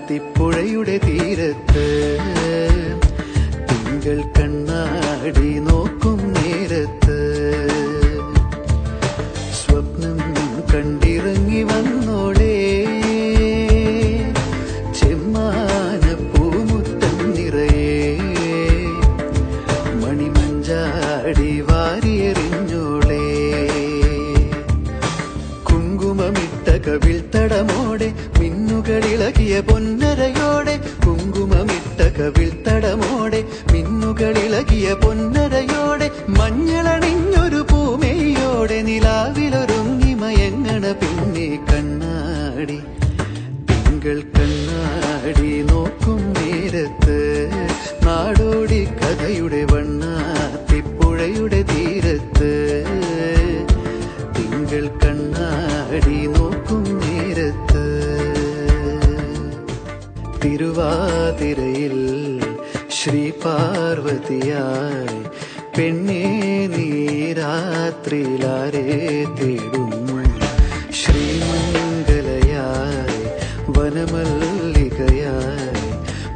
വണ്ണാത്തിപ്പുഴയുടെ തീരത്ത് തിങ്കൾ കണ്ണാടി നോക്കും നേരത്ത് സ്വപ്നം കണ്ടിറങ്ങി വന്നോളേ ചെമ്മാന പൂമുത്തം നിറയെ മണിമഞ്ചാടി വാരിയെറിഞ്ഞോളേ കുങ്കുമമിട്ട കവിൾത്തടമോടെ മിന്നുകളിളകിയ പൊന്നരയോടെ കുങ്കുമമിട്ട കവിൾത്തടമോടെ മിന്നുകളിളകിയ പൊന്നരയോടെ മഞ്ഞളണിഞ്ഞൊരു പൂമേയോടെ നിലാവിലൊരുങ്ങി മയങ്ങണ പിന്നെ കണ്ണാടി തിങ്കൾ കണ്ണാടി നോക്കും നേരത്ത് നാടോടി കഥയുടെ വണ്ണാത്തിപ്പുഴയുടെ തീരത്ത് തിങ്കൾ കണ്ണാടി നോക്കും നേരത്ത് തിരുവാതിരയിൽ ശ്രീ പാർവതിയായി പെണ്ണേ നീ രാത്രിയിലാരെ തേടുന്നു ശ്രീമംഗലയായി വനമല്ലികയായി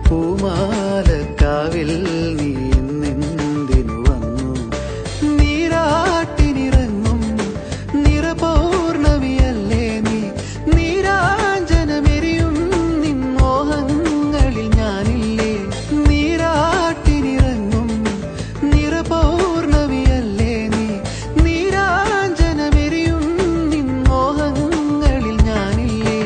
പൂമാലക്കാവിൽ നീ നിന്ദിനു വന്നു നീരാട്ടിനിറങ്ങും നിറപൗർണമിയല്ലേ നീ നീരാഞ്ജനമെരിയും നിൻ മോഹങ്ങളിൽ ഞാനില്ലേ നീരാട്ടിനിറങ്ങും നിറപൗർണമിയല്ലേ നീ നീരാഞ്ജനമെരിയും നിൻ മോഹങ്ങളിൽ ഞാനില്ലേ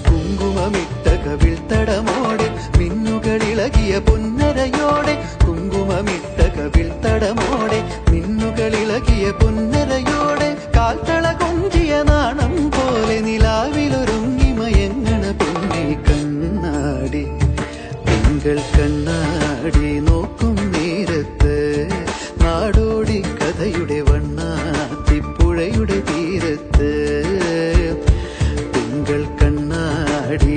കുങ്കുമമിട്ട കവിൾത്തടമോടെ മിന്നുകളിളകിയ പൊന്നരയോടെ കുങ്കുമമിട്ട കവിൾത്തടമോടെ മിന്നുകളിളകിയ പൊന്നരയോടെ കാൽത്തള കൊഞ്ചിയ നാണം പോലെ നിലാവിലൊരുങ്ങി മയങ്ങണ പിന്നെ കണ്ണാടി തിങ്കൾ കണ്ണാടി നോക്കും നേരത്ത് നാടോടി കഥയുടെ വണ്ണാത്തിപ്പുഴയുടെ തീരത്ത് തിങ്കൾ കണ്ണാടി